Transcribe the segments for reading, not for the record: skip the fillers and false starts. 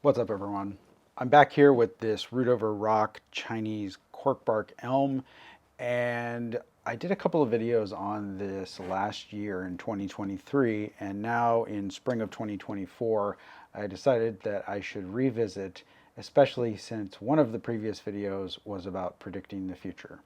What's up, everyone? I'm back here with this root over rock Chinese corkbark elm, and I did a couple of videos on this last year in 2023, and now in spring of 2024 I decided that I should revisit, especially since one of the previous videos was about predicting the future.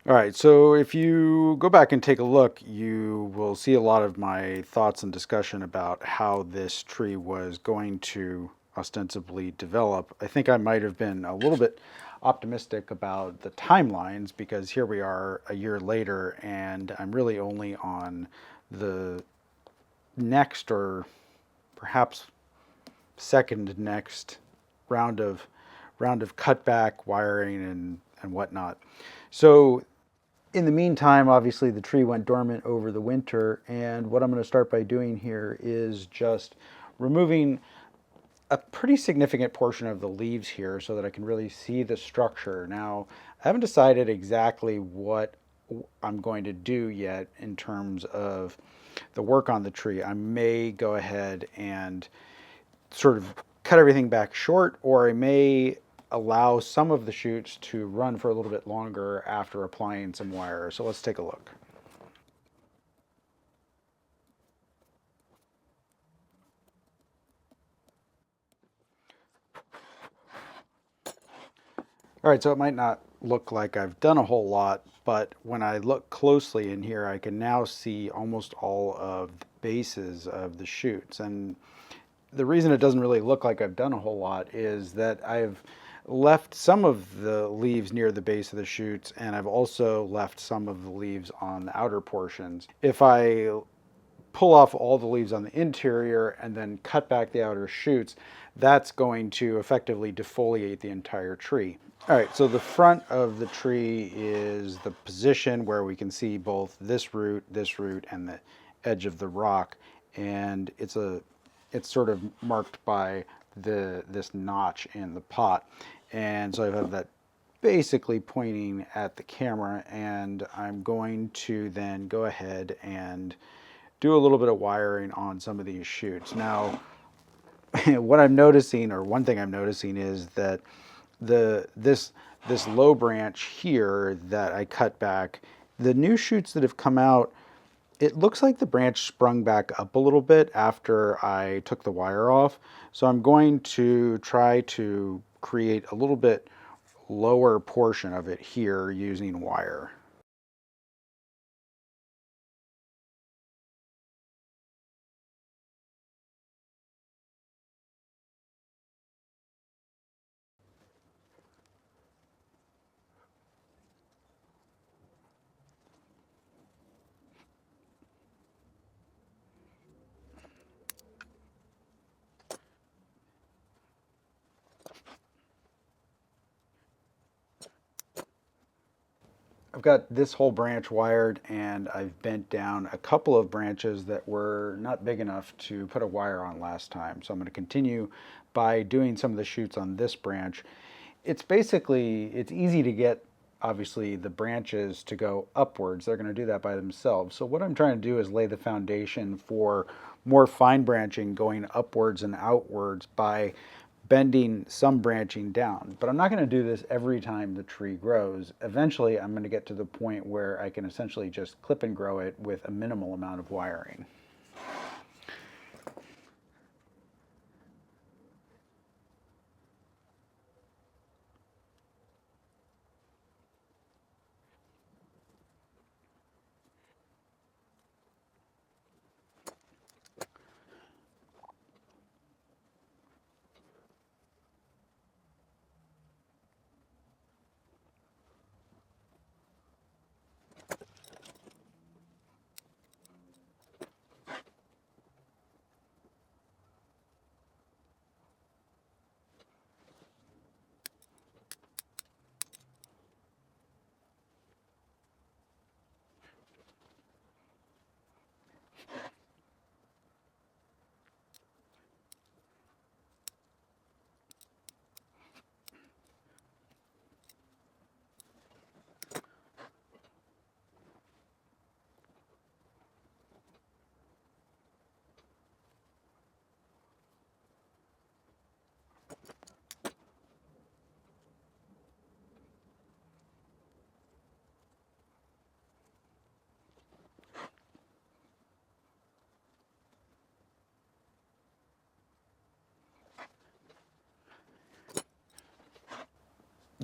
All right, so if you go back and take a look, you will see a lot of my thoughts and discussion about how this tree was going to ostensibly develop. I think I might have been a little bit optimistic about the timelines because here we are a year later and I'm really only on the next or perhaps second next round of cutback wiring and whatnot. So in the meantime, obviously the tree went dormant over the winter, and what I'm going to start by doing here is just removing a pretty significant portion of the leaves here so that I can really see the structure. Now, I haven't decided exactly what I'm going to do yet in terms of the work on the tree. I may go ahead and sort of cut everything back short, or I may allow some of the shoots to run for a little bit longer after applying some wire. So let's take a look. All right, so it might not look like I've done a whole lot, but when I look closely in here, I can now see almost all of the bases of the shoots. And the reason it doesn't really look like I've done a whole lot is that I've left some of the leaves near the base of the shoots, and I've also left some of the leaves on the outer portions. If I pull off all the leaves on the interior and then cut back the outer shoots, that's going to effectively defoliate the entire tree. All right, so the front of the tree is the position where we can see both this root, and the edge of the rock, and it's sort of marked by this notch in the pot, and so I have that basically pointing at the camera, and I'm going to then go ahead and do a little bit of wiring on some of these shoots. Now, what I'm noticing, or one thing I'm noticing, is that this low branch here that I cut back, the new shoots that have come out, it looks like the branch sprung back up a little bit after I took the wire off. So I'm going to try to create a little bit lower portion of it here using wire. I've got this whole branch wired, and I've bent down a couple of branches that were not big enough to put a wire on last time. So I'm going to continue by doing some of the shoots on this branch. It's easy to get, obviously, the branches to go upwards. They're going to do that by themselves. So what I'm trying to do is lay the foundation for more fine branching going upwards and outwards by bending some branching down. But I'm not going to do this every time the tree grows. Eventually, I'm going to get to the point where I can essentially just clip and grow it with a minimal amount of wiring.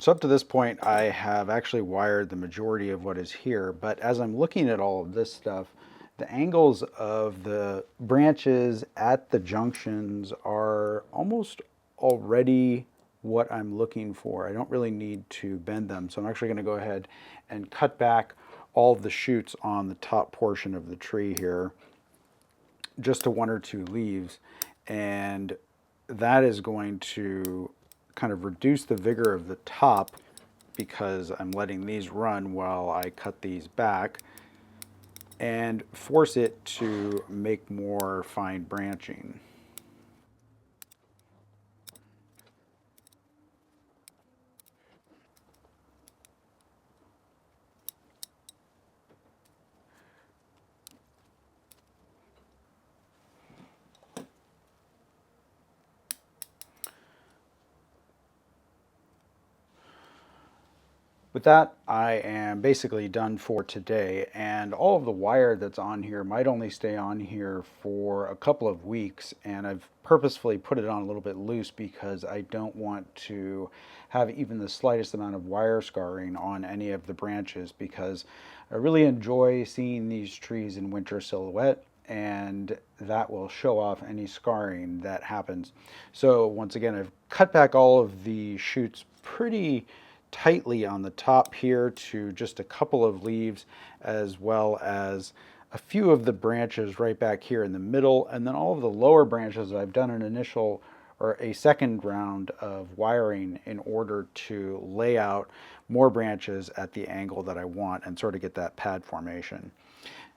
So up to this point, I have actually wired the majority of what is here, but as I'm looking at all of this stuff, the angles of the branches at the junctions are almost already what I'm looking for. I don't really need to bend them, so I'm actually going to go ahead and cut back all of the shoots on the top portion of the tree here, just to 1 or 2 leaves, and that is going to kind of reduce the vigor of the top because I'm letting these run while I cut these back, and force it to make more fine branching. With that, I am basically done for today, and all of the wire that's on here might only stay on here for a couple of weeks, and I've purposefully put it on a little bit loose because I don't want to have even the slightest amount of wire scarring on any of the branches, because I really enjoy seeing these trees in winter silhouette, and that will show off any scarring that happens. So once again, I've cut back all of the shoots pretty tightly on the top here to just a couple of leaves, as well as a few of the branches right back here in the middle, and then all of the lower branches I've done an initial or a second round of wiring in order to lay out more branches at the angle that I want and sort of get that pad formation.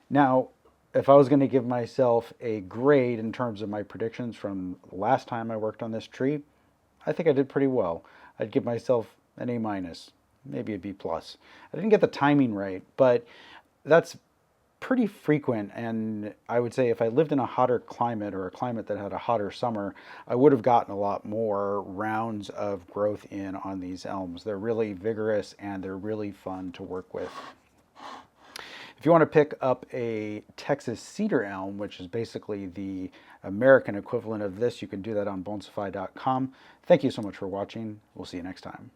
Now, if I was going to give myself a grade in terms of my predictions from the last time I worked on this tree, I think I did pretty well. I'd give myself an A minus, maybe a B plus. I didn't get the timing right, but that's pretty frequent, and I would say if I lived in a hotter climate or a climate that had a hotter summer, I would have gotten a lot more rounds of growth in on these elms. They're really vigorous and they're really fun to work with. If you want to pick up a Texas cedar elm, which is basically the American equivalent of this, you can do that on bonsaify.com. Thank you so much for watching. We'll see you next time.